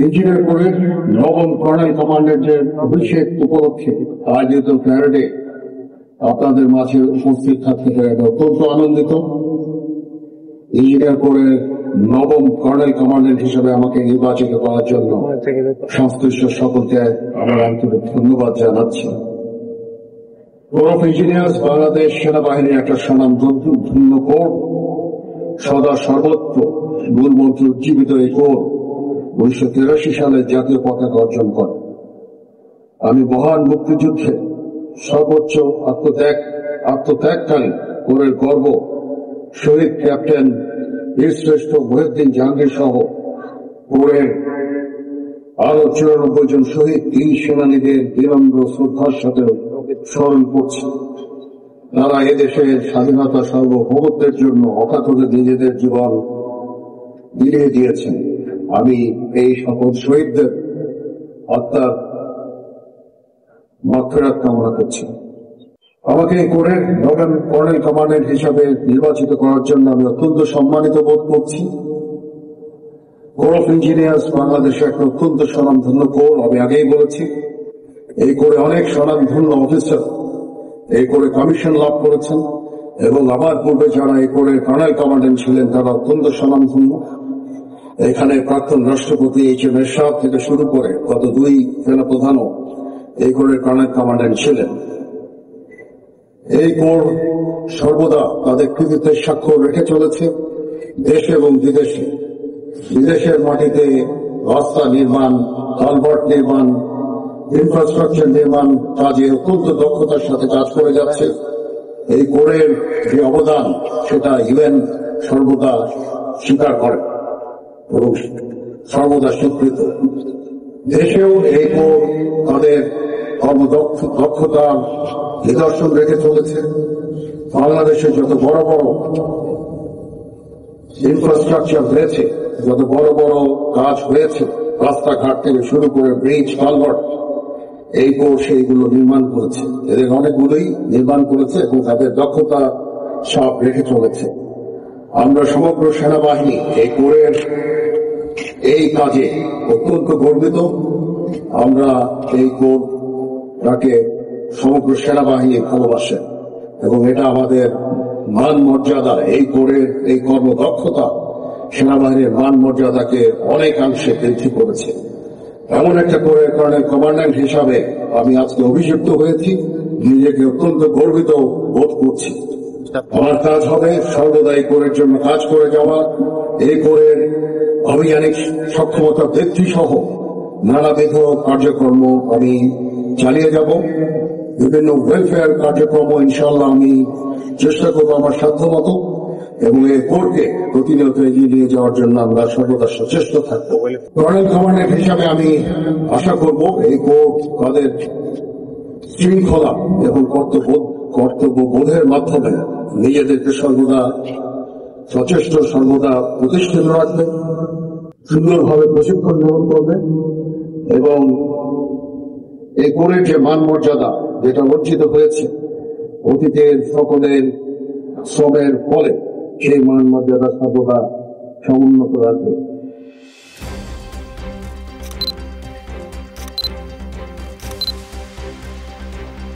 Engineer কোরের নবম colonel কমান্ডেন্টের অভিষেক উপলক্ষে আয়োজিত প্যারেডে আপনাদের মাঝে উপস্থিত থাকতে পেরে অত্যন্ত আনন্দিত। ইঞ্জিনিয়ার কোরের নবম কর্নেল কমান্ডেন্ট হিসেবে আমাকে নির্বাচিত করার জন্য সংশ্লিষ্ট সকলকে আমার আন্তরিক ধন্যবাদ জানাচ্ছি। কোর অফ ইঞ্জিনিয়ার্স বাংলাদেশ সেনাবাহিনীর একটা স্বনামধন্য কোর, সদা সর্বত্র মূলমন্ত্র উজ্জীবিত এই কোর 1983 সালে জাতীয় পতাকা অর্জন করে। আমি মহান মুক্তিযুদ্ধে সর্বোচ্চ আত্মত্যাগকারী কোরের গর্ব শহীদ ক্যাপ্টেন বীরশ্রেষ্ঠ মহিউদ্দিন জাহাঙ্গীর সহ কোরের আরো 94 জন শহীদ বীর সেনানীদের বিনম্র শ্রদ্ধার সাথে স্মরণ করছি। তারা এদেশের স্বাধীনতা সার্বভৌমত্বের জন্য অকাতরে নিজেদের জীবন বিলিয়ে দিয়েছেন। আমি এই সকল শহীদদের আত্মার মাগফিরাত কামনা করছি। আমাকে এই কোরের নবম কর্নেল কমান্ডেন্ট হিসাবে নির্বাচিত করার জন্য আমি অত্যন্ত সম্মানিত বোধ করছি। কোর অফ ইঞ্জিনিয়ার্স বাংলাদেশের একটা অত্যন্ত স্বনামধন্য কোর। আমি আগেই বলেছি, এই কোরে অনেক স্বনামধন্য অফিসার এই কোরে কমিশন লাভ করেছেন এবং আমার পূর্বে যারা এই কোরের কর্নেল কমান্ডেন্ট ছিলেন তারা অত্যন্ত স্বনামধন্য। এখানে প্রাক্তন রাষ্ট্রপতি এইচ.এম. এরশাদ থেকে শুরু করে গত 2 সেনাপ্রধানও এই কোরের কর্নেল কমান্ডেন্ট ছিলেন। এই কোর সর্বদা তাদের কৃতিত্বের স্বাক্ষর রেখে চলেছে দেশে এবং বিদেশে। বিদেশের মাটিতে রাস্তা নির্মাণ, কালভার্ট নির্মাণ, ইনফ্রাস্ট্রাকচার নির্মাণ কাজে অত্যন্ত দক্ষতার সাথে কাজ করে যাচ্ছে। এই কোরের যে অবদান সেটা ইউএন সর্বদা স্বীকার করে এবং সর্বদা স্বীকৃত। দেশেও এই কোর তাদের কর্মদক্ষতা নিদর্শন রেখে চলেছে। বাংলাদেশে যত বড় বড় ইনফ্রাস্ট্রাকচার হয়েছে, যত বড় বড় কাজ হয়েছে, রাস্তাঘাট থেকে শুরু করে ব্রিজ, কালভার্ট, এই কোর সেইগুলো নির্মাণ করেছে। এদের অনেকগুলোই নির্মাণ করেছে এবং তাদের দক্ষতা সব রেখে চলেছে। আমরা সমগ্র সেনাবাহিনী এই কোরের এই কাজে অত্যন্ত গর্বিত। আমরা এই কোরটাকে সমগ্র সেনাবাহিনী ভালোবাসে এবং এটা আমাদের মান মর্যাদা, এই কোরের এই কর্মদক্ষতা সেনাবাহিনীর মান মর্যাদাকে অনেকাংশে বৃদ্ধি করেছে। এমন একটা কোরের কর্নেল কমান্ডেন্ট হিসাবে আমি আজকে অভিযুক্ত হয়েছি, নিজেকে অত্যন্ত গর্বিত বোধ করছি। আমার কাজ হবে সর্বদা এই কোরের জন্য কাজ করে যাওয়া। এই কোরের আভিযানিক সক্ষমতা বৃদ্ধি সহ নানাবিধ কার্যক্রম আমি চালিয়ে যাব। বিভিন্ন ওয়েলফেয়ার কার্যক্রম ইনশাআল্লাহ আমি চেষ্টা করবো আমার সাধ্যমতো এবং এই কোরকে প্রতিনিয়ত এগিয়ে নিয়ে যাওয়ার জন্য আমরা সর্বদা সচেষ্ট থাকবো। কর্নেল কমান্ডেন্ট হিসাবে আমি আশা করব এই কোর তাদের শৃঙ্খলা এবং কর্তব্যবোধের মাধ্যমে নিজেদেরকে সর্বদা সচেষ্ট, সর্বদা প্রতিষ্ঠিত রাখবে, সুন্দরভাবে প্রশিক্ষণ গ্রহণ করবে এবং এই কোরের যে মান মর্যাদা যেটা অর্জিত হয়েছে অতীতের সকলের শ্রমের ফলে, সেই মান মর্যাদা সর্বদা সমুন্নত রাখবে।